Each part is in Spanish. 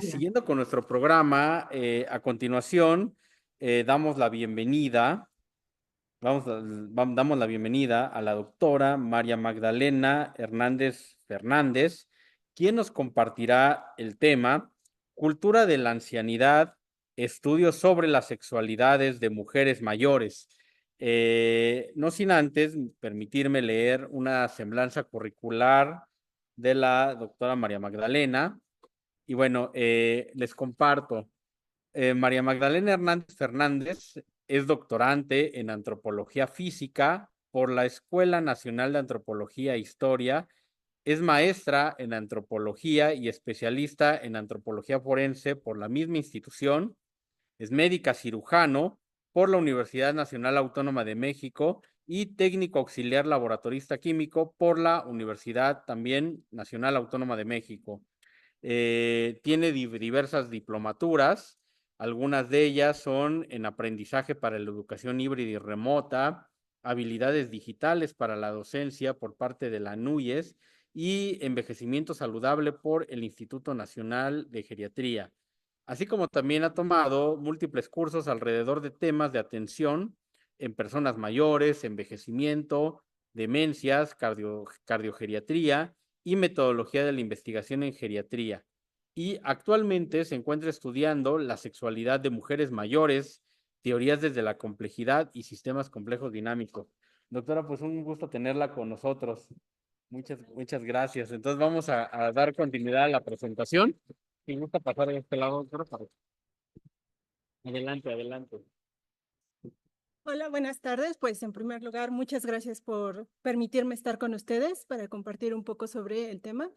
Siguiendo con nuestro programa, a continuación damos la bienvenida, damos la bienvenida a la doctora María Magdalena Hernández Fernández, quien nos compartirá el tema Cultura de la Ancianidad, estudios sobre las sexualidades de mujeres mayores. No sin antes permitirme leer una semblanza curricular de la doctora María Magdalena. Y bueno, les comparto. María Magdalena Hernández Fernández es doctorante en antropología física por la Escuela Nacional de Antropología e Historia. Es maestra en antropología y especialista en antropología forense por la misma institución. Es médica cirujano por la Universidad Nacional Autónoma de México y técnico auxiliar laboratorista químico por la Universidad también Nacional Autónoma de México. Tiene diversas diplomaturas, algunas de ellas son en aprendizaje para la educación híbrida y remota, habilidades digitales para la docencia por parte de la NUYES y envejecimiento saludable por el Instituto Nacional de Geriatría, así como también ha tomado múltiples cursos alrededor de temas de atención en personas mayores, envejecimiento, demencias, cardiogeriatría y metodología de la investigación en geriatría. Y actualmente se encuentra estudiando la sexualidad de mujeres mayores, teorías desde la complejidad y sistemas complejos dinámicos. Doctora, pues un gusto tenerla con nosotros. Muchas gracias. Entonces vamos a dar continuidad a la presentación. Si gusta pasar de este lado, doctora. Adelante, adelante. Hola, buenas tardes. Pues en primer lugar, muchas gracias por permitirme estar con ustedes para compartir un poco sobre el tema.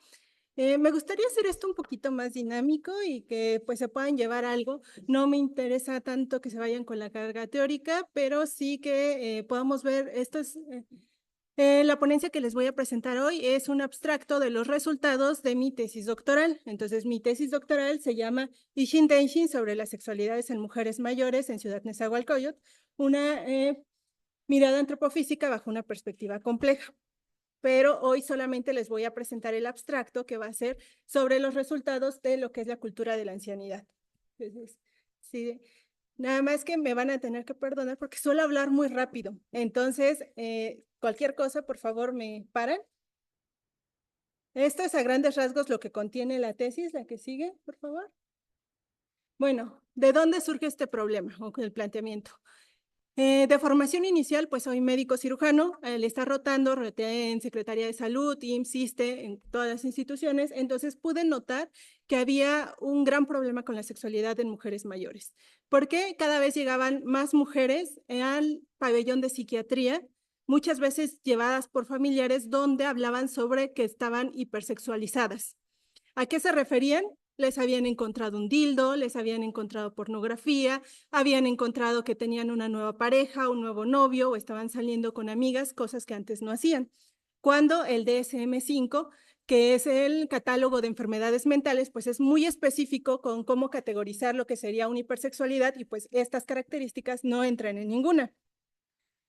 Me gustaría hacer esto un poquito más dinámico y que pues se puedan llevar algo. No me interesa tanto que se vayan con la carga teórica, pero sí que podamos ver la ponencia que les voy a presentar hoy es un abstracto de los resultados de mi tesis doctoral. Entonces, mi tesis doctoral se llama Ishin Denshin sobre las sexualidades en mujeres mayores en Ciudad Nezahualcóyotl, una mirada antropofísica bajo una perspectiva compleja. Pero hoy solamente les voy a presentar el abstracto que va a ser sobre los resultados de lo que es la cultura de la ancianidad. Entonces, sí, nada más que me van a tener que perdonar porque suelo hablar muy rápido. Entonces, cualquier cosa, por favor, me paran. Esto es a grandes rasgos lo que contiene la tesis, la que sigue, por favor. Bueno, ¿de dónde surge este problema o el planteamiento? De formación inicial, pues soy médico cirujano, le está rotando, roté en Secretaría de Salud, IMSS, ISSSTE, en todas las instituciones, entonces pude notar que había un gran problema con la sexualidad en mujeres mayores, porque cada vez llegaban más mujeres al pabellón de psiquiatría, muchas veces llevadas por familiares donde hablaban sobre que estaban hipersexualizadas. ¿A qué se referían? Les habían encontrado un dildo, les habían encontrado pornografía, habían encontrado que tenían una nueva pareja, un nuevo novio o estaban saliendo con amigas, cosas que antes no hacían. Cuando el DSM-5, que es el catálogo de enfermedades mentales, pues es muy específico con cómo categorizar lo que sería una hipersexualidad y pues estas características no entran en ninguna.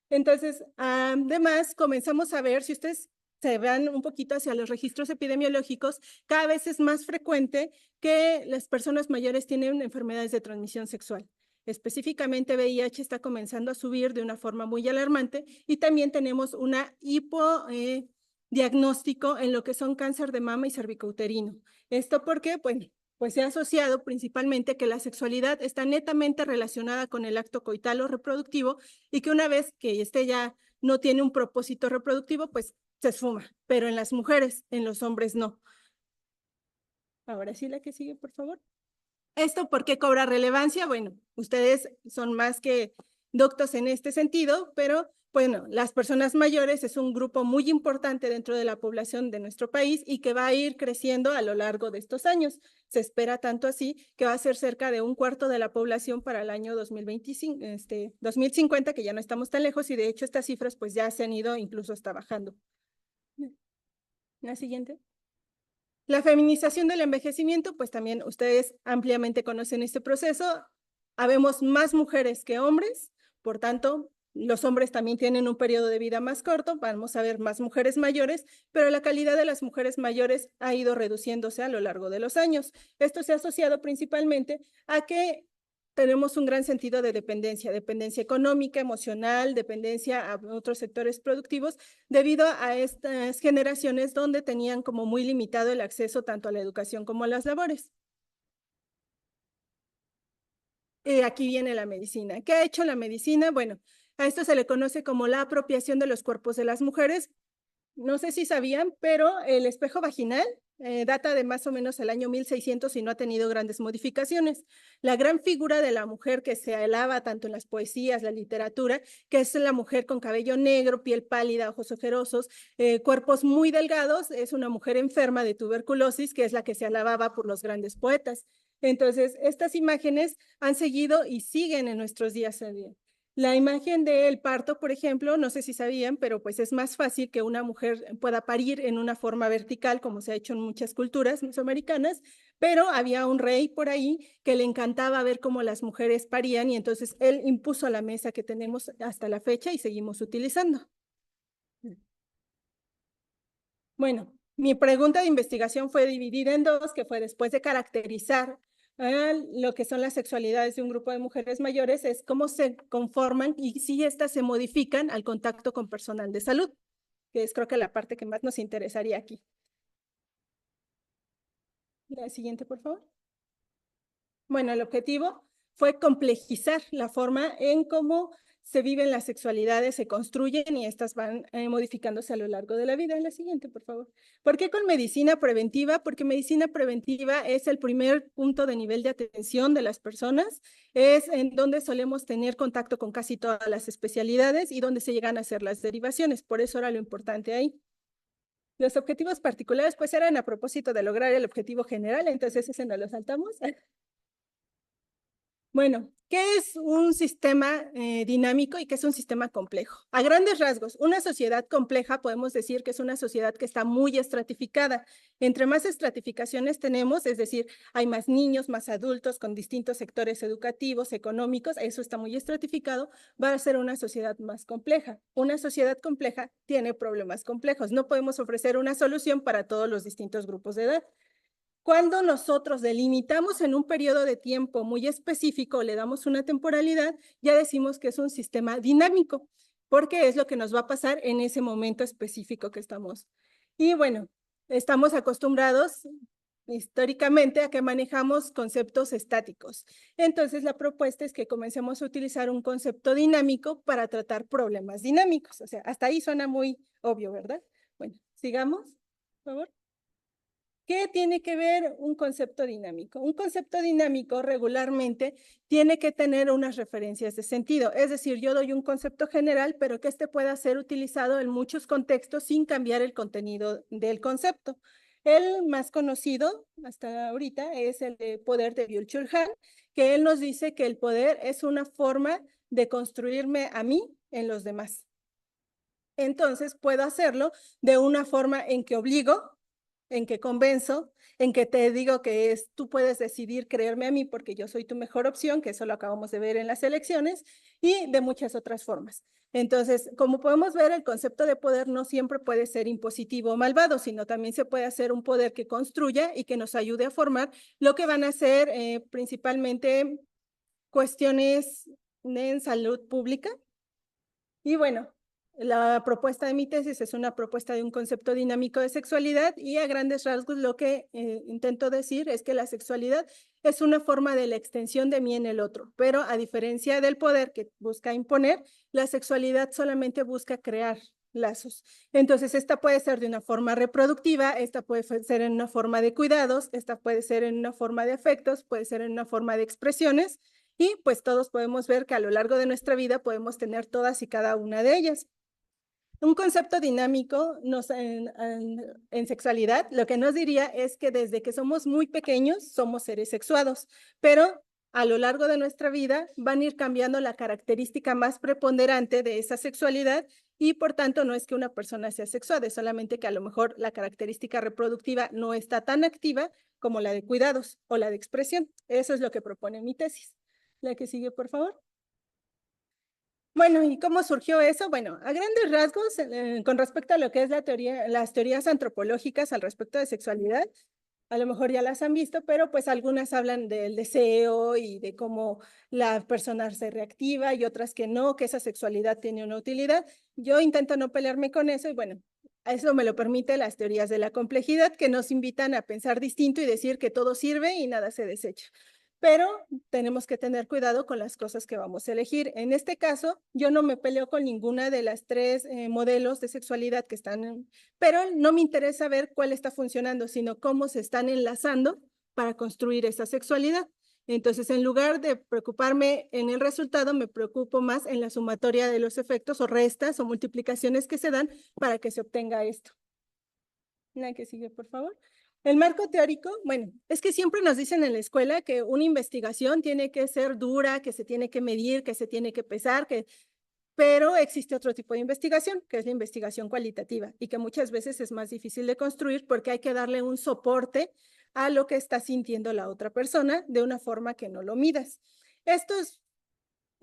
Entonces, además, comenzamos a ver, si ustedes se van un poquito hacia los registros epidemiológicos, cada vez es más frecuente que las personas mayores tienen enfermedades de transmisión sexual. Específicamente VIH está comenzando a subir de una forma muy alarmante y también tenemos una hipodiagnóstico en lo que son cáncer de mama y cervicouterino. ¿Esto por qué? Pues se ha asociado principalmente que la sexualidad está netamente relacionada con el acto coital o reproductivo y que una vez que este ya no tiene un propósito reproductivo, pues se esfuma, pero en las mujeres, en los hombres no. Ahora sí, la que sigue, por favor. ¿Esto por qué cobra relevancia? Bueno, ustedes son más que doctos en este sentido, pero bueno, las personas mayores es un grupo muy importante dentro de la población de nuestro país y que va a ir creciendo a lo largo de estos años. Se espera tanto así que va a ser cerca de un cuarto de la población para el año 2025, 2050, que ya no estamos tan lejos y de hecho estas cifras pues ya se han ido incluso hasta bajando. La siguiente. La feminización del envejecimiento, pues también ustedes ampliamente conocen este proceso. Habemos más mujeres que hombres, por tanto, los hombres también tienen un periodo de vida más corto, vamos a ver más mujeres mayores, pero la calidad de las mujeres mayores ha ido reduciéndose a lo largo de los años. Esto se ha asociado principalmente a que tenemos un gran sentido de dependencia, dependencia económica, emocional, dependencia a otros sectores productivos, debido a estas generaciones donde tenían como muy limitado el acceso tanto a la educación como a las labores. Aquí viene la medicina. ¿Qué ha hecho la medicina? Bueno, a esto se le conoce como la apropiación de los cuerpos de las mujeres. No sé si sabían, pero el espejo vaginal data de más o menos el año 1600 y no ha tenido grandes modificaciones. La gran figura de la mujer que se alaba tanto en las poesías, la literatura, que es la mujer con cabello negro, piel pálida, ojos ojerosos, cuerpos muy delgados, es una mujer enferma de tuberculosis, que es la que se alababa por los grandes poetas. Entonces, estas imágenes han seguido y siguen en nuestros días a día. La imagen del parto, por ejemplo, no sé si sabían, pero pues es más fácil que una mujer pueda parir en una forma vertical, como se ha hecho en muchas culturas mesoamericanas, pero había un rey por ahí que le encantaba ver cómo las mujeres parían y entonces él impuso la mesa que tenemos hasta la fecha y seguimos utilizando. Bueno, mi pregunta de investigación fue dividida en dos, que fue después de caracterizar lo que son las sexualidades de un grupo de mujeres mayores, es cómo se conforman y si éstas se modifican al contacto con personal de salud, que es creo que la parte que más nos interesaría aquí. La siguiente, por favor. Bueno, el objetivo fue complejizar la forma en cómo se viven las sexualidades, se construyen y estas van modificándose a lo largo de la vida. En la siguiente, por favor. ¿Por qué con medicina preventiva? Porque medicina preventiva es el primer punto de nivel de atención de las personas, es en donde solemos tener contacto con casi todas las especialidades y donde se llegan a hacer las derivaciones. Por eso era lo importante ahí. Los objetivos particulares pues eran a propósito de lograr el objetivo general, entonces ese no lo saltamos. Bueno, ¿qué es un sistema dinámico y qué es un sistema complejo? A grandes rasgos, una sociedad compleja podemos decir que es una sociedad que está muy estratificada. Entre más estratificaciones tenemos, es decir, hay más niños, más adultos con distintos sectores educativos, económicos, eso está muy estratificado, va a ser una sociedad más compleja. Una sociedad compleja tiene problemas complejos. No podemos ofrecer una solución para todos los distintos grupos de edad. Cuando nosotros delimitamos en un periodo de tiempo muy específico, le damos una temporalidad, ya decimos que es un sistema dinámico, porque es lo que nos va a pasar en ese momento específico que estamos. Y bueno, estamos acostumbrados históricamente a que manejamos conceptos estáticos. Entonces, la propuesta es que comencemos a utilizar un concepto dinámico para tratar problemas dinámicos. O sea, hasta ahí suena muy obvio, ¿verdad? Bueno, sigamos, por favor. ¿Qué tiene que ver un concepto dinámico? Un concepto dinámico regularmente tiene que tener unas referencias de sentido, es decir, yo doy un concepto general, pero que este pueda ser utilizado en muchos contextos sin cambiar el contenido del concepto. El más conocido hasta ahorita es el de poder de Byung-Chul Han, que él nos dice que el poder es una forma de construirme a mí en los demás. Entonces puedo hacerlo de una forma en que obligo, en que convenzo, en que te digo que tú puedes decidir creerme a mí porque yo soy tu mejor opción, que eso lo acabamos de ver en las elecciones, y de muchas otras formas. Entonces, como podemos ver, el concepto de poder no siempre puede ser impositivo o malvado, sino también se puede hacer un poder que construya y que nos ayude a formar lo que van a ser principalmente cuestiones en salud pública. Y bueno, la propuesta de mi tesis es una propuesta de un concepto dinámico de sexualidad y a grandes rasgos lo que intento decir es que la sexualidad es una forma de la extensión de mí en el otro, pero a diferencia del poder que busca imponer, la sexualidad solamente busca crear lazos. Entonces, esta puede ser de una forma reproductiva, esta puede ser en una forma de cuidados, esta puede ser en una forma de afectos, puede ser en una forma de expresiones, y pues todos podemos ver que a lo largo de nuestra vida podemos tener todas y cada una de ellas. Un concepto dinámico en sexualidad, lo que nos diría es que desde que somos muy pequeños somos seres sexuados, pero a lo largo de nuestra vida van a ir cambiando la característica más preponderante de esa sexualidad y por tanto no es que una persona sea sexuada, es solamente que a lo mejor la característica reproductiva no está tan activa como la de cuidados o la de expresión. Eso es lo que propone mi tesis. La que sigue, por favor. Bueno, ¿y cómo surgió eso? Bueno, a grandes rasgos, con respecto a lo que es la teoría, las teorías antropológicas al respecto de sexualidad, a lo mejor ya las han visto, pero pues algunas hablan del deseo y de cómo la persona se reactiva y otras que no, que esa sexualidad tiene una utilidad. Yo intento no pelearme con eso y bueno, eso me lo permite las teorías de la complejidad que nos invitan a pensar distinto y decir que todo sirve y nada se desecha. Pero tenemos que tener cuidado con las cosas que vamos a elegir. En este caso, yo no me peleo con ninguna de las tres modelos de sexualidad que están, pero no me interesa ver cuál está funcionando, sino cómo se están enlazando para construir esa sexualidad. Entonces, en lugar de preocuparme en el resultado, me preocupo más en la sumatoria de los efectos o restas o multiplicaciones que se dan para que se obtenga esto. La que sigue, por favor. El marco teórico, bueno, es que siempre nos dicen en la escuela que una investigación tiene que ser dura, que se tiene que medir, que se tiene que pesar, pero existe otro tipo de investigación, que es la investigación cualitativa, y que muchas veces es más difícil de construir porque hay que darle un soporte a lo que está sintiendo la otra persona de una forma que no lo midas. Esto es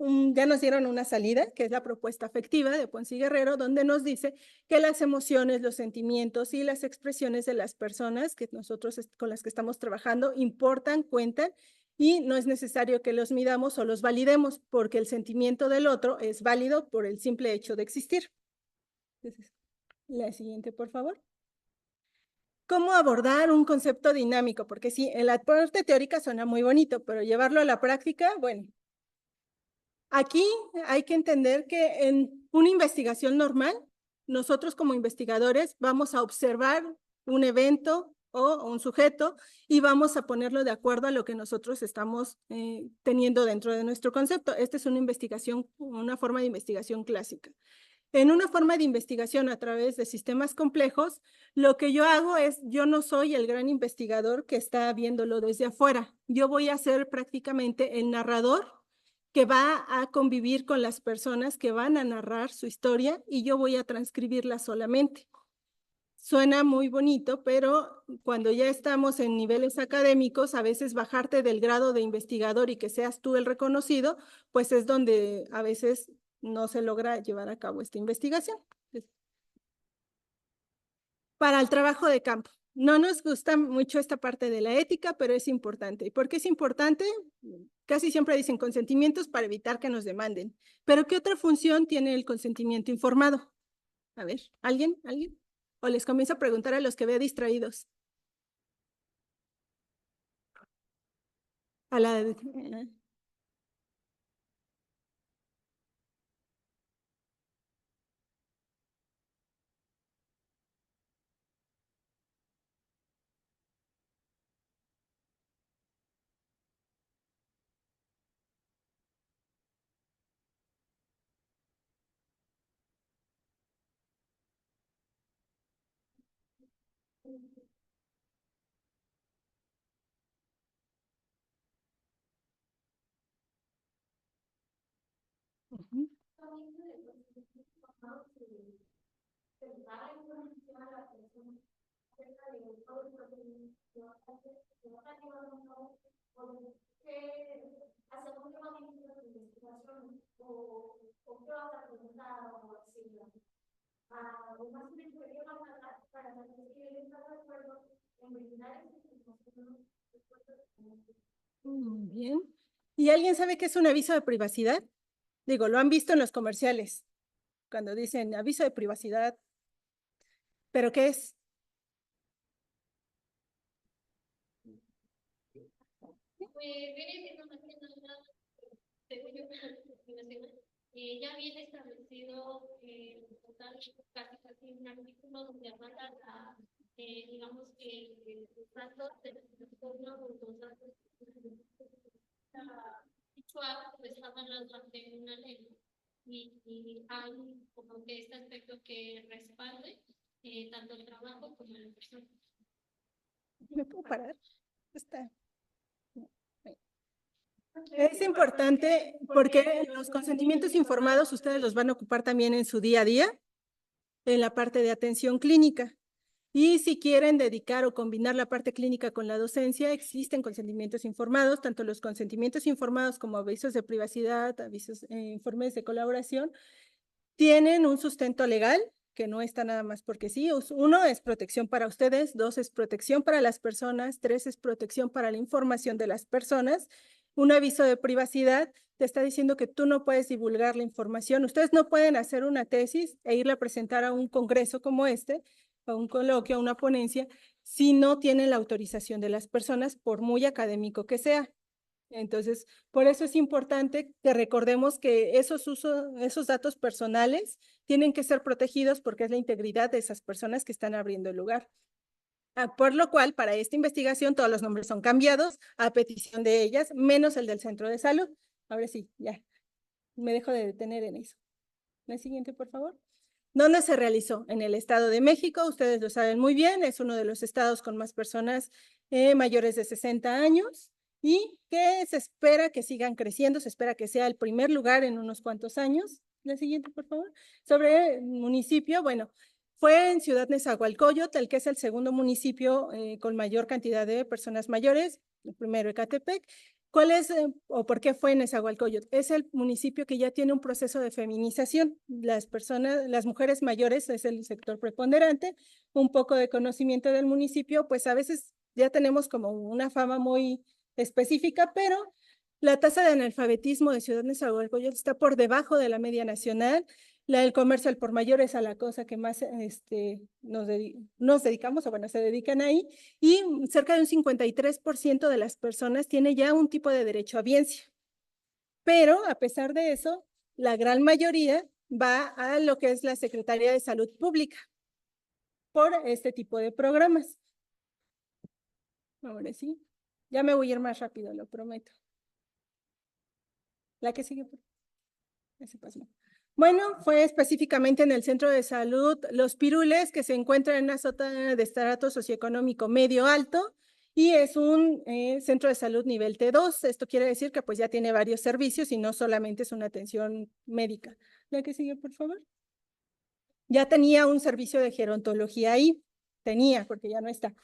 ya nos dieron una salida, que es la propuesta afectiva de Ponce y Guerrero, donde nos dice que las emociones, los sentimientos y las expresiones de las personas que nosotros con las que estamos trabajando importan, cuentan, y no es necesario que los midamos o los validemos, porque el sentimiento del otro es válido por el simple hecho de existir. Entonces, la siguiente, por favor. ¿Cómo abordar un concepto dinámico? Porque sí, en la parte teórica suena muy bonito, pero llevarlo a la práctica, bueno, aquí hay que entender que en una investigación normal, nosotros como investigadores vamos a observar un evento o un sujeto y vamos a ponerlo de acuerdo a lo que nosotros estamos teniendo dentro de nuestro concepto. Esta es una investigación, una forma de investigación clásica. En una forma de investigación a través de sistemas complejos, lo que yo hago es, yo no soy el gran investigador que está viéndolo desde afuera. Yo voy a ser prácticamente el narrador que va a convivir con las personas que van a narrar su historia y yo voy a transcribirla solamente. Suena muy bonito, pero cuando ya estamos en niveles académicos, a veces bajarte del grado de investigador y que seas tú el reconocido, pues es donde a veces no se logra llevar a cabo esta investigación. Para el trabajo de campo. No nos gusta mucho esta parte de la ética, pero es importante. ¿Y por qué es importante? Casi siempre dicen consentimientos para evitar que nos demanden. Pero ¿qué otra función tiene el consentimiento informado? A ver, ¿alguien? ¿Alguien? O les comienzo a preguntar a los que veo distraídos. A la... Ujú. Muy bien. ¿Y alguien sabe qué es un aviso de privacidad? Digo, lo han visto en los comerciales, cuando dicen aviso de privacidad, ¿pero qué es? Pues viene siendo más que nada, según yo, ya viene establecido total, casi un artículo donde avala digamos que los datos de la plataforma o los datos dicho acto está avalado ante una ley y hay como que este aspecto que respalde tanto el trabajo como la persona. ¿Me puedo parar? Está. Es importante porque los consentimientos informados ustedes los van a ocupar también en su día a día, en la parte de atención clínica. Y si quieren dedicar o combinar la parte clínica con la docencia, existen consentimientos informados, tanto los consentimientos informados como avisos de privacidad, avisos, informes de colaboración, tienen un sustento legal, que no está nada más porque sí. 1 es protección para ustedes, 2 es protección para las personas, 3 es protección para la información de las personas. Un aviso de privacidad te está diciendo que tú no puedes divulgar la información. Ustedes no pueden hacer una tesis e irla a presentar a un congreso como este, a un coloquio, a una ponencia, si no tienen la autorización de las personas, por muy académico que sea. Entonces, por eso es importante que recordemos que esos datos personales tienen que ser protegidos porque es la integridad de esas personas que están abriendo el lugar. Por lo cual, para esta investigación, todos los nombres son cambiados a petición de ellas, menos el del centro de salud. Ahora sí, ya, me dejo de detener en eso. La siguiente, por favor. ¿Dónde se realizó? En el Estado de México, ustedes lo saben muy bien, es uno de los estados con más personas mayores de 60 años y que se espera que sigan creciendo, se espera que sea el primer lugar en unos cuantos años. La siguiente, por favor. Sobre el municipio, bueno, fue en Ciudad Nezahualcóyotl, el que es el segundo municipio con mayor cantidad de personas mayores, el primero Ecatepec. ¿Cuál es o por qué fue en Nezahualcóyotl? Es el municipio que ya tiene un proceso de feminización. Las mujeres mayores es el sector preponderante, un poco de conocimiento del municipio, pues a veces ya tenemos como una fama muy específica, pero la tasa de analfabetismo de Ciudad Nezahualcóyotl está por debajo de la media nacional. El comercio al por mayor es a la cosa que más nos dedicamos, o bueno, se dedican ahí, y cerca de un 53% de las personas tiene ya un tipo de derecho a biencia. Pero a pesar de eso, la gran mayoría va a lo que es la Secretaría de Salud Pública por este tipo de programas. Ahora sí, ya me voy a ir más rápido, lo prometo. La que sigue. Ese pasó. Bueno, fue específicamente en el centro de salud Los Pirules, que se encuentra en una zona de estrato socioeconómico medio alto, y es un centro de salud nivel T2. Esto quiere decir que pues ya tiene varios servicios y no solamente es una atención médica. La que sigue, por favor. Ya tenía un servicio de gerontología ahí. Tenía, porque ya no está.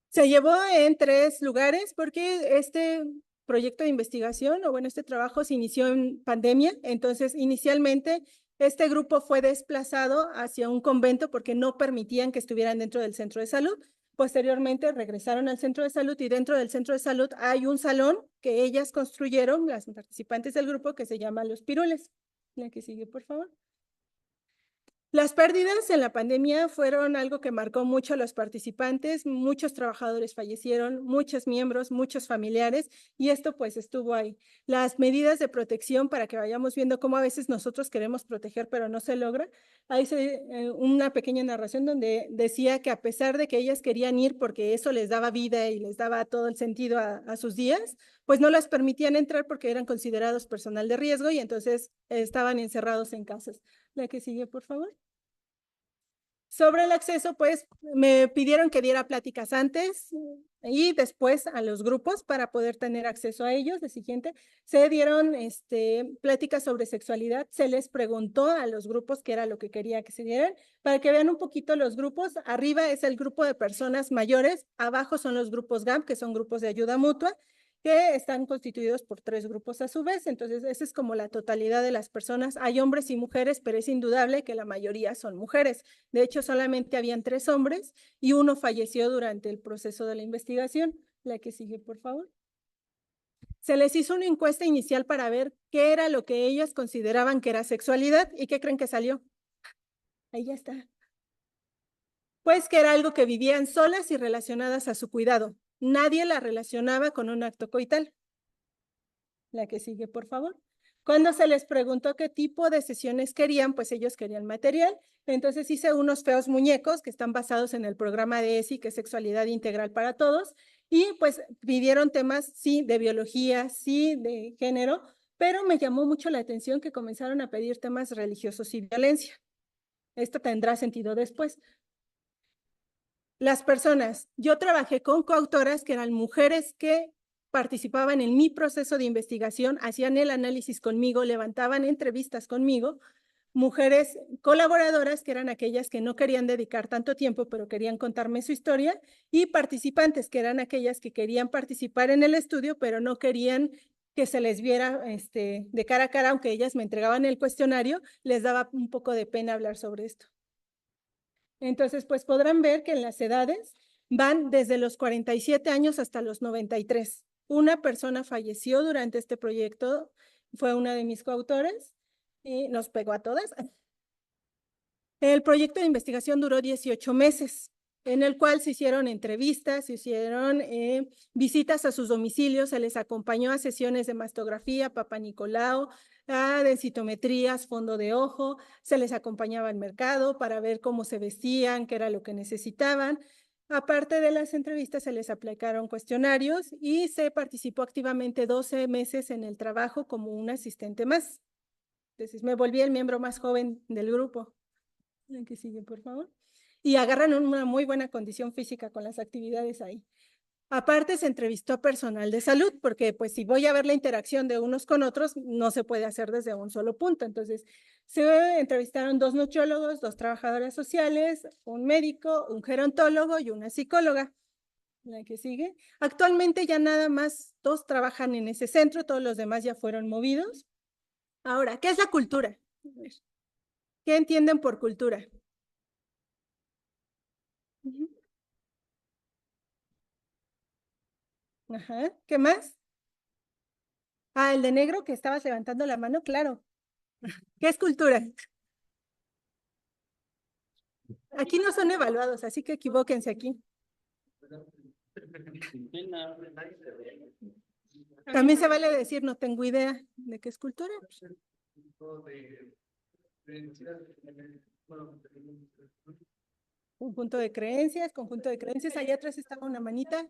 Se llevó en 3 lugares porque este proyecto de investigación, o bueno, este trabajo se inició en pandemia. Entonces, inicialmente, este grupo fue desplazado hacia un convento porque no permitían que estuvieran dentro del centro de salud. Posteriormente, regresaron al centro de salud y dentro del centro de salud hay un salón que ellas construyeron, las participantes del grupo, que se llama Los Pirules. La que sigue, por favor. Las pérdidas en la pandemia fueron algo que marcó mucho a los participantes. Muchos trabajadores fallecieron, muchos miembros, muchos familiares, y esto pues estuvo ahí. Las medidas de protección, para que vayamos viendo cómo a veces nosotros queremos proteger pero no se logra. Hay una pequeña narración donde decía que a pesar de que ellas querían ir porque eso les daba vida y les daba todo el sentido a sus días, pues no las permitían entrar porque eran considerados personal de riesgo y entonces estaban encerrados en casas. La que sigue, por favor. Sobre el acceso, pues me pidieron que diera pláticas antes y después a los grupos para poder tener acceso a ellos. De siguiente, se dieron pláticas sobre sexualidad. Se les preguntó a los grupos qué era lo que quería que se dieran, para que vean un poquito los grupos. Arriba es el grupo de personas mayores, abajo son los grupos GAMP, que son grupos de ayuda mutua, que están constituidos por 3 grupos a su vez. Entonces, esa es como la totalidad de las personas. Hay hombres y mujeres, pero es indudable que la mayoría son mujeres. De hecho, solamente habían 3 hombres y 1 falleció durante el proceso de la investigación. La que sigue, por favor. Se les hizo una encuesta inicial para ver qué era lo que ellas consideraban que era sexualidad. ¿Y qué creen que salió? Ahí ya está. Pues que era algo que vivían solas y relacionadas a su cuidado. Nadie la relacionaba con un acto coital. La que sigue, por favor. Cuando se les preguntó qué tipo de sesiones querían, pues ellos querían material. Entonces hice unos feos muñecos que están basados en el programa de ESI, que es Sexualidad Integral para Todos, y pues pidieron temas, sí, de biología, sí, de género, pero me llamó mucho la atención que comenzaron a pedir temas religiosos y violencia. Esto tendrá sentido después. Las personas, yo trabajé con coautoras que eran mujeres que participaban en mi proceso de investigación, hacían el análisis conmigo, levantaban entrevistas conmigo, mujeres colaboradoras, que eran aquellas que no querían dedicar tanto tiempo, pero querían contarme su historia, y participantes, que eran aquellas que querían participar en el estudio, pero no querían que se les viera de cara a cara, aunque ellas me entregaban el cuestionario, les daba un poco de pena hablar sobre esto. Entonces, pues podrán ver que en las edades van desde los 47 años hasta los 93. Una persona falleció durante este proyecto, fue una de mis coautores, y nos pegó a todas. El proyecto de investigación duró 18 meses, en el cual se hicieron entrevistas, se hicieron visitas a sus domicilios, se les acompañó a sesiones de mastografía, Papa Nicolau, a densitometrías, fondo de ojo, se les acompañaba al mercado para ver cómo se vestían, qué era lo que necesitaban. Aparte de las entrevistas, se les aplicaron cuestionarios y se participó activamente 12 meses en el trabajo como un asistente más. Entonces me volví el miembro más joven del grupo. El que sigue, por favor. Y agarran una muy buena condición física con las actividades ahí. Aparte, se entrevistó a personal de salud, porque pues si voy a ver la interacción de unos con otros, no se puede hacer desde un solo punto. Entonces, se entrevistaron 2 nutriólogos, 2 trabajadoras sociales, un médico, un gerontólogo y una psicóloga. La que sigue. Actualmente ya nada más 2 trabajan en ese centro, todos los demás ya fueron movidos. Ahora, ¿qué es la cultura? ¿Qué entienden por cultura? Ajá, ¿qué más? Ah, el de negro que estabas levantando la mano, claro. ¿Qué es cultura? Aquí no son evaluados, así que equivóquense aquí. También se vale decir, no tengo idea de qué es cultura. Conjunto de creencias, conjunto de creencias. Allá atrás estaba una manita.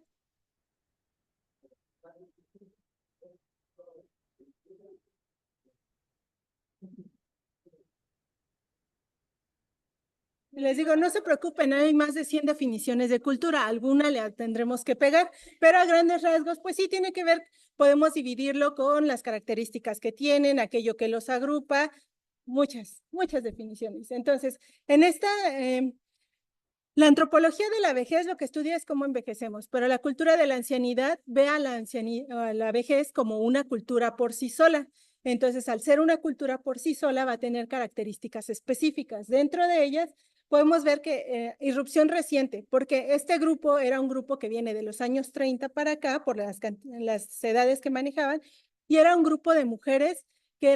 Les digo, no se preocupen, hay más de 100 definiciones de cultura, alguna le tendremos que pegar, pero a grandes rasgos, pues sí tiene que ver, podemos dividirlo con las características que tienen, aquello que los agrupa, muchas definiciones. Entonces, en esta, la antropología de la vejez lo que estudia es cómo envejecemos, pero la cultura de la ancianidad ve a la vejez como una cultura por sí sola. Entonces, al ser una cultura por sí sola, va a tener características específicas. Dentro de ellas, podemos ver que irrupción reciente, porque este grupo era un grupo que viene de los años 30 para acá, por las edades que manejaban, y era un grupo de mujeres que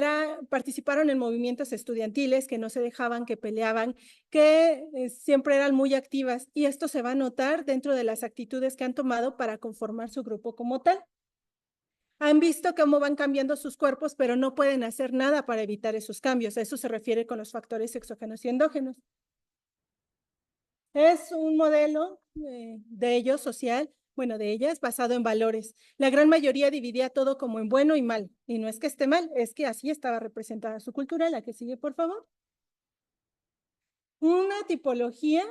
participaron en movimientos estudiantiles, que no se dejaban, que peleaban, que siempre eran muy activas, y esto se va a notar dentro de las actitudes que han tomado para conformar su grupo como tal. Han visto cómo van cambiando sus cuerpos, pero no pueden hacer nada para evitar esos cambios. A eso se refiere con los factores exógenos y endógenos. Es un modelo de ellos social, bueno, de ellas, basado en valores. La gran mayoría dividía todo como en bueno y mal. Y no es que esté mal, es que así estaba representada su cultura. La que sigue, por favor. Una tipología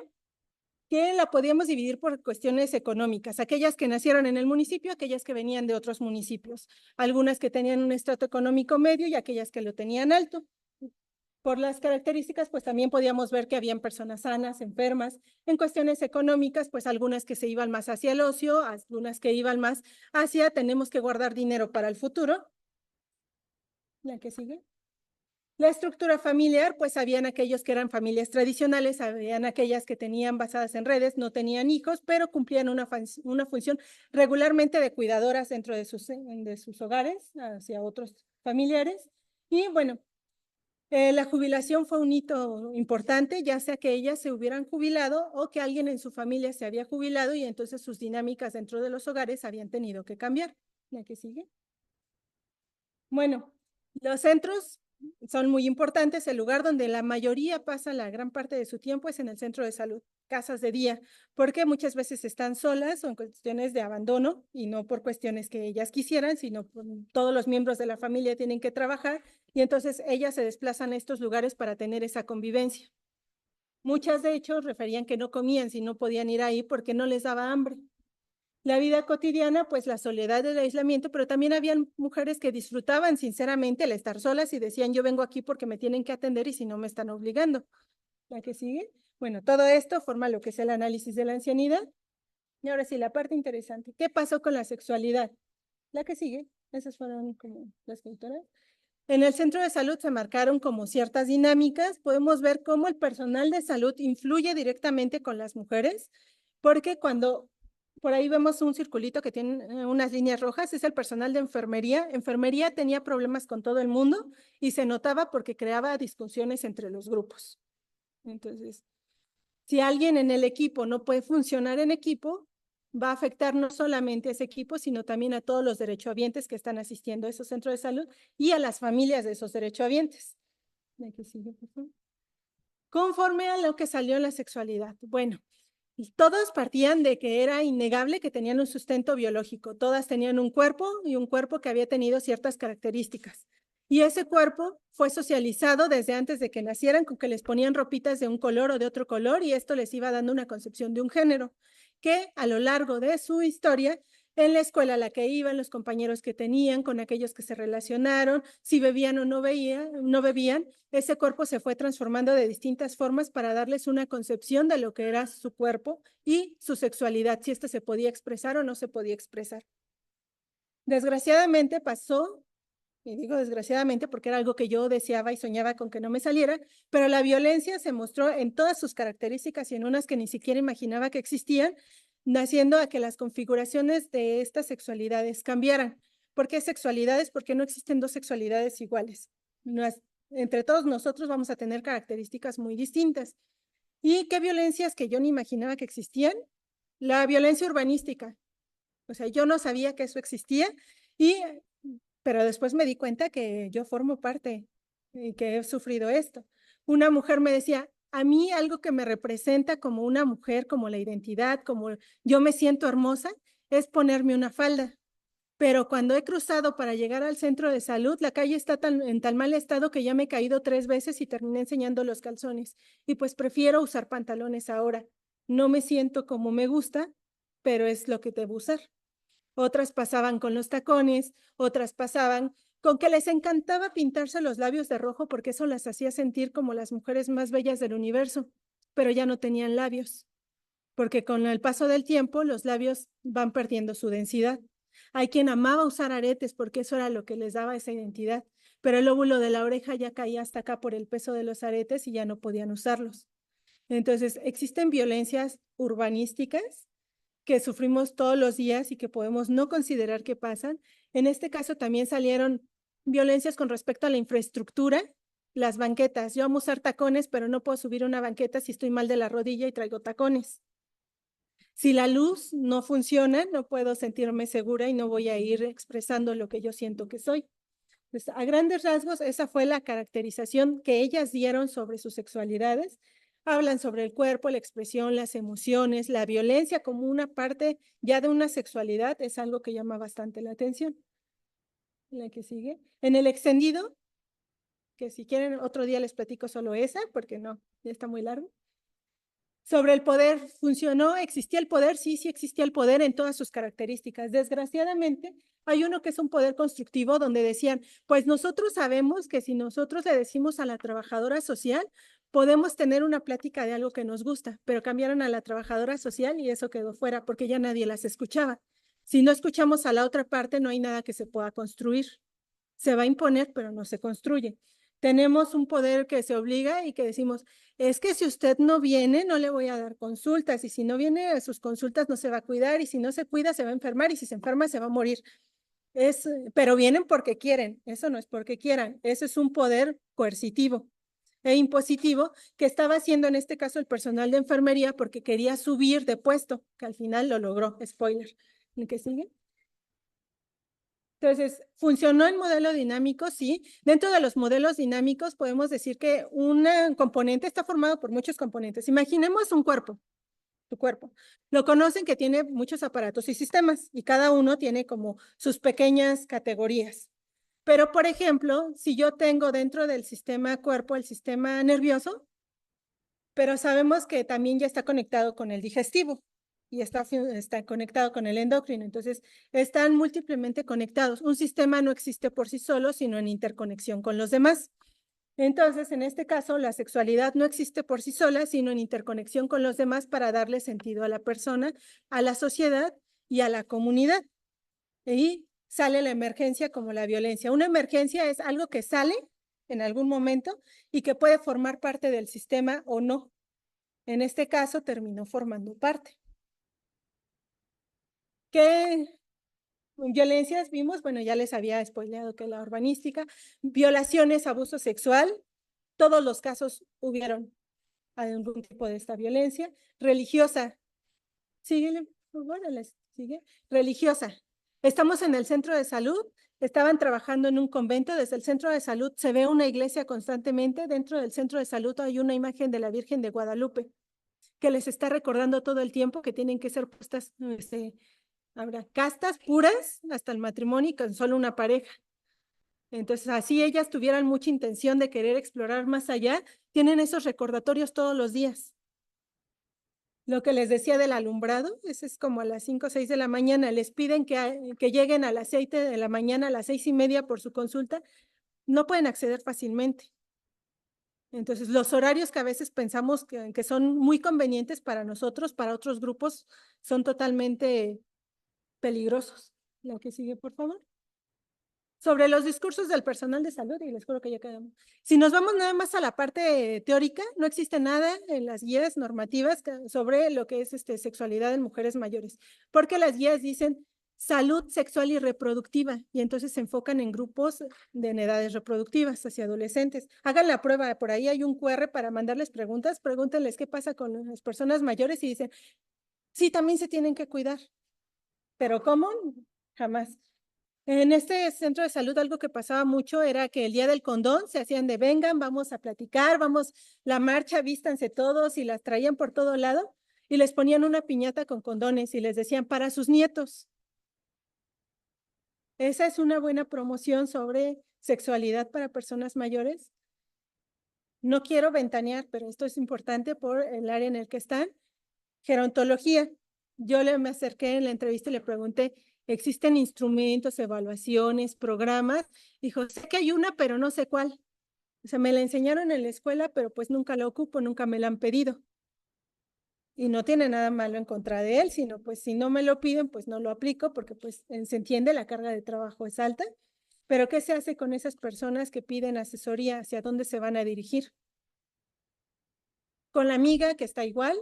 que la podíamos dividir por cuestiones económicas, aquellas que nacieron en el municipio, aquellas que venían de otros municipios, algunas que tenían un estrato económico medio y aquellas que lo tenían alto. Por las características, pues también podíamos ver que habían personas sanas, enfermas. En cuestiones económicas, pues algunas que se iban más hacia el ocio, algunas que iban más hacia tenemos que guardar dinero para el futuro. La que sigue. La estructura familiar, pues habían aquellos que eran familias tradicionales, habían aquellas que tenían basadas en redes, no tenían hijos, pero cumplían una función regularmente de cuidadoras dentro de sus hogares hacia otros familiares. Y bueno, la jubilación fue un hito importante, ya sea que ellas se hubieran jubilado o que alguien en su familia se había jubilado y entonces sus dinámicas dentro de los hogares habían tenido que cambiar. ¿La que sigue? Bueno, los centros son muy importantes. El lugar donde la mayoría pasa la gran parte de su tiempo es en el centro de salud, casas de día, porque muchas veces están solas o en cuestiones de abandono y no por cuestiones que ellas quisieran, sino todos los miembros de la familia tienen que trabajar y entonces ellas se desplazan a estos lugares para tener esa convivencia. Muchas de hecho referían que no comían si no podían ir ahí porque no les daba hambre. La vida cotidiana, pues la soledad, el aislamiento, pero también habían mujeres que disfrutaban sinceramente el estar solas y decían, yo vengo aquí porque me tienen que atender y si no me están obligando. ¿La que sigue? Bueno, todo esto forma lo que es el análisis de la ancianidad. Y ahora sí, la parte interesante. ¿Qué pasó con la sexualidad? La que sigue. Esas fueron como las culturas. En el centro de salud se marcaron como ciertas dinámicas. Podemos ver cómo el personal de salud influye directamente con las mujeres, porque cuando por ahí vemos un circulito que tiene unas líneas rojas, es el personal de enfermería. Enfermería tenía problemas con todo el mundo y se notaba porque creaba discusiones entre los grupos. Entonces, si alguien en el equipo no puede funcionar en equipo, va a afectar no solamente a ese equipo, sino también a todos los derechohabientes que están asistiendo a esos centros de salud y a las familias de esos derechohabientes. Aquí sigue, por favor. Conforme a lo que salió en la sexualidad. Bueno, todos partían de que era innegable que tenían un sustento biológico. Todas tenían un cuerpo y un cuerpo que había tenido ciertas características. Y ese cuerpo fue socializado desde antes de que nacieran, con que les ponían ropitas de un color o de otro color, y esto les iba dando una concepción de un género, que a lo largo de su historia, en la escuela a la que iban, los compañeros que tenían, con aquellos que se relacionaron, si bebían o no bebían, ese cuerpo se fue transformando de distintas formas para darles una concepción de lo que era su cuerpo y su sexualidad, si ésta se podía expresar o no se podía expresar. Desgraciadamente pasó, y digo desgraciadamente porque era algo que yo deseaba y soñaba con que no me saliera, pero la violencia se mostró en todas sus características y en unas que ni siquiera imaginaba que existían, haciendo a que las configuraciones de estas sexualidades cambiaran. ¿Por qué sexualidades? Porque no existen dos sexualidades iguales. Entre todos nosotros vamos a tener características muy distintas. ¿Y qué violencias que yo ni imaginaba que existían? La violencia urbanística. O sea, yo no sabía que eso existía, pero después me di cuenta que yo formo parte y que he sufrido esto. Una mujer me decía, a mí algo que me representa como una mujer, como la identidad, como yo me siento hermosa, es ponerme una falda. Pero cuando he cruzado para llegar al centro de salud, la calle está en tan mal estado que ya me he caído 3 veces y terminé enseñando los calzones. Y pues prefiero usar pantalones ahora. No me siento como me gusta, pero es lo que debo usar. Otras pasaban con los tacones, otras pasaban con que les encantaba pintarse los labios de rojo porque eso las hacía sentir como las mujeres más bellas del universo, pero ya no tenían labios, porque con el paso del tiempo los labios van perdiendo su densidad. Hay quien amaba usar aretes porque eso era lo que les daba esa identidad, pero el lóbulo de la oreja ya caía hasta acá por el peso de los aretes y ya no podían usarlos. Entonces, existen violencias urbanísticas que sufrimos todos los días y que podemos no considerar que pasan. En este caso también salieron violencias con respecto a la infraestructura, las banquetas. Yo amo usar tacones, pero no puedo subir una banqueta si estoy mal de la rodilla y traigo tacones. Si la luz no funciona, no puedo sentirme segura y no voy a ir expresando lo que yo siento que soy. Pues, a grandes rasgos, esa fue la caracterización que ellas dieron sobre sus sexualidades. Hablan sobre el cuerpo, la expresión, las emociones, la violencia como una parte ya de una sexualidad, es algo que llama bastante la atención. La que sigue. En el extendido, que si quieren otro día les platico solo esa, porque no, ya está muy largo. Sobre el poder, ¿funcionó? ¿Existía el poder? Sí, sí existía el poder en todas sus características. Desgraciadamente, hay uno que es un poder constructivo donde decían, pues nosotros sabemos que si nosotros le decimos a la trabajadora social, podemos tener una plática de algo que nos gusta, pero cambiaron a la trabajadora social y eso quedó fuera porque ya nadie las escuchaba. Si no escuchamos a la otra parte, no hay nada que se pueda construir. Se va a imponer, pero no se construye. Tenemos un poder que se obliga y que decimos, es que si usted no viene, no le voy a dar consultas, y si no viene a sus consultas no se va a cuidar, y si no se cuida se va a enfermar, y si se enferma se va a morir. Pero vienen porque quieren, eso no es porque quieran, eso es un poder coercitivo e impositivo que estaba haciendo en este caso el personal de enfermería porque quería subir de puesto, que al final lo logró, spoiler. ¿El que sigue? Entonces, ¿funcionó el modelo dinámico? Sí. Dentro de los modelos dinámicos podemos decir que un componente está formado por muchos componentes. Imaginemos un cuerpo, tu cuerpo. Lo conocen que tiene muchos aparatos y sistemas y cada uno tiene como sus pequeñas categorías. Pero, por ejemplo, si yo tengo dentro del sistema cuerpo el sistema nervioso, pero sabemos que también ya está conectado con el digestivo. y está conectado con el endocrino. Entonces, están múltiplemente conectados. Un sistema no existe por sí solo, sino en interconexión con los demás. Entonces, en este caso, la sexualidad no existe por sí sola, sino en interconexión con los demás para darle sentido a la persona, a la sociedad y a la comunidad. Y sale la emergencia como la violencia. Una emergencia es algo que sale en algún momento y que puede formar parte del sistema o no. En este caso, terminó formando parte. ¿Qué violencias vimos? Bueno, ya les había spoileado que la urbanística, violaciones, abuso sexual, todos los casos hubieron algún tipo de esta violencia. Religiosa, síguele, bueno, les sigue. Religiosa, estamos en el centro de salud, estaban trabajando en un convento, desde el centro de salud se ve una iglesia constantemente, dentro del centro de salud hay una imagen de la Virgen de Guadalupe, que les está recordando todo el tiempo que tienen que ser puestas, habrá castas puras hasta el matrimonio y con solo una pareja. Entonces, así ellas tuvieran mucha intención de querer explorar más allá, tienen esos recordatorios todos los días. Lo que les decía del alumbrado, ese es como a las 5 o 6 de la mañana, les piden que lleguen a las 6 de la mañana, a las 6:30 por su consulta, no pueden acceder fácilmente. Entonces, los horarios que a veces pensamos que son muy convenientes para nosotros, para otros grupos, son totalmente peligrosos. La que sigue, por favor. Sobre los discursos del personal de salud, y les juro que ya quedamos. Si nos vamos nada más a la parte teórica, no existe nada en las guías normativas sobre lo que es sexualidad en mujeres mayores, porque las guías dicen salud sexual y reproductiva, y entonces se enfocan en grupos de edades reproductivas, hacia adolescentes. Hagan la prueba, por ahí hay un QR para mandarles preguntas, pregúntenles qué pasa con las personas mayores y dicen, sí, también se tienen que cuidar, pero ¿cómo? Jamás. En este centro de salud algo que pasaba mucho era que el día del condón se hacían de vengan, vamos a platicar, vamos, la marcha, vístanse todos y las traían por todo lado y les ponían una piñata con condones y les decían para sus nietos. Esa es una buena promoción sobre sexualidad para personas mayores. No quiero ventanear, pero esto es importante por el área en el que están. Gerontología. Yo me acerqué en la entrevista y le pregunté, ¿existen instrumentos, evaluaciones, programas? Dijo, sé que hay una, pero no sé cuál. O sea, me la enseñaron en la escuela, pero pues nunca la ocupo, nunca me la han pedido. Y no tiene nada malo en contra de él, sino pues si no me lo piden, pues no lo aplico, porque pues se entiende, la carga de trabajo es alta. Pero ¿qué se hace con esas personas que piden asesoría? ¿Hacia dónde se van a dirigir? ¿Con la amiga que está igual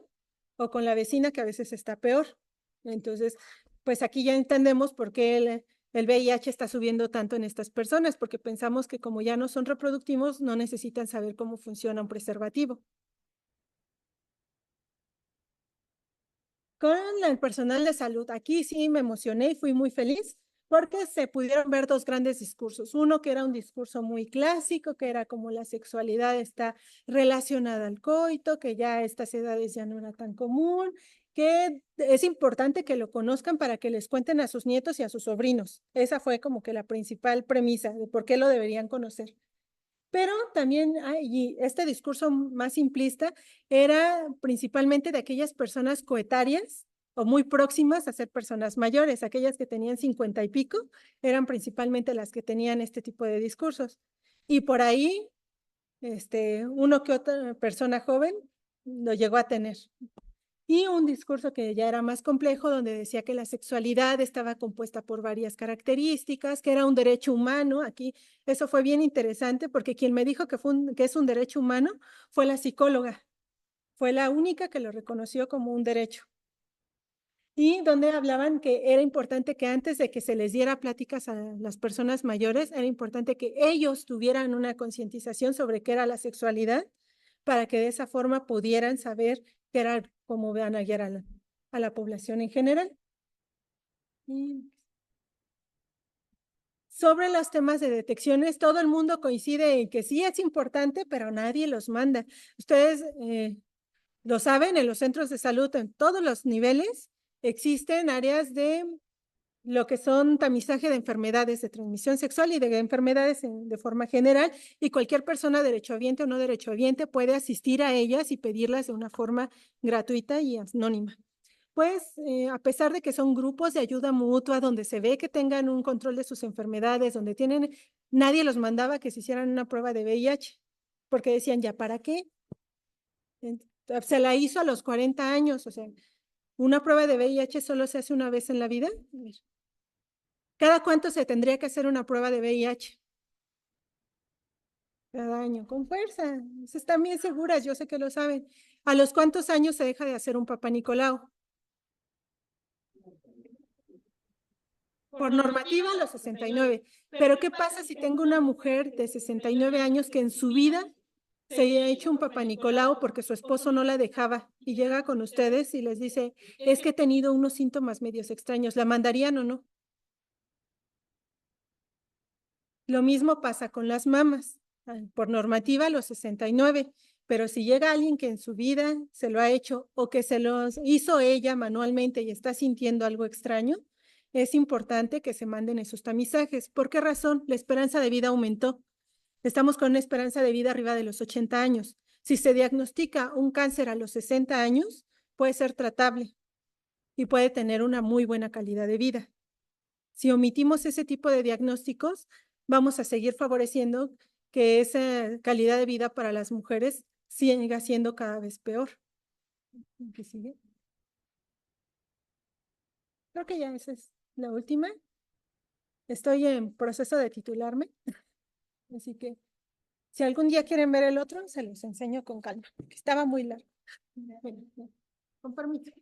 o con la vecina que a veces está peor? Entonces, pues aquí ya entendemos por qué el VIH está subiendo tanto en estas personas, porque pensamos que como ya no son reproductivos, no necesitan saber cómo funciona un preservativo. Con el personal de salud, aquí sí me emocioné y fui muy feliz porque se pudieron ver dos grandes discursos. Uno que era un discurso muy clásico, que era como la sexualidad está relacionada al coito, que ya a estas edades ya no era tan común, que es importante que lo conozcan para que les cuenten a sus nietos y a sus sobrinos. Esa fue como que la principal premisa de por qué lo deberían conocer. Pero también y este discurso más simplista era principalmente de aquellas personas coetarias o muy próximas a ser personas mayores, aquellas que tenían 50 y pico, eran principalmente las que tenían este tipo de discursos. Y por ahí, uno que otra persona joven lo llegó a tener. Y un discurso que ya era más complejo, donde decía que la sexualidad estaba compuesta por varias características, que era un derecho humano. Aquí eso fue bien interesante porque quien me dijo que es un derecho humano fue la psicóloga. Fue la única que lo reconoció como un derecho. Y donde hablaban que era importante que antes de que se les diera pláticas a las personas mayores, era importante que ellos tuvieran una concientización sobre qué era la sexualidad, para que de esa forma pudieran saber qué era, cómo van a guiar a la población en general. Y sobre los temas de detecciones, todo el mundo coincide en que sí es importante, pero nadie los manda. Ustedes lo saben, en los centros de salud, en todos los niveles, existen áreas de lo que son tamizaje de enfermedades de transmisión sexual y de enfermedades de forma general, y cualquier persona derechohabiente o no derechohabiente puede asistir a ellas y pedirlas de una forma gratuita y anónima. pues, a pesar de que son grupos de ayuda mutua, donde se ve que tengan un control de sus enfermedades, donde tienen, nadie los mandaba que se hicieran una prueba de VIH, porque decían, ¿ya para qué? Se la hizo a los 40 años, o sea, una prueba de VIH solo se hace una vez en la vida. ¿Cada cuánto se tendría que hacer una prueba de VIH? Cada año, con fuerza. Están bien seguras, yo sé que lo saben. ¿A los cuántos años se deja de hacer un Papá Nicolau? Por normativa, a los 69. Pero ¿qué pasa si tengo una mujer de 69 años que en su vida se ha hecho un Papá Nicolau porque su esposo no la dejaba y llega con ustedes y les dice, es que he tenido unos síntomas medios extraños, ¿la mandarían o no? Lo mismo pasa con las mamas, por normativa a los 69, pero si llega alguien que en su vida se lo ha hecho o que se lo hizo ella manualmente y está sintiendo algo extraño, es importante que se manden esos tamizajes. ¿Por qué razón? La esperanza de vida aumentó. Estamos con una esperanza de vida arriba de los 80 años. Si se diagnostica un cáncer a los 60 años, puede ser tratable y puede tener una muy buena calidad de vida. Si omitimos ese tipo de diagnósticos, vamos a seguir favoreciendo que esa calidad de vida para las mujeres siga siendo cada vez peor. ¿Qué sigue? Creo que ya esa es la última. Estoy en proceso de titularme, así que si algún día quieren ver el otro, se los enseño con calma, porque estaba muy largo. Bueno, con permiso.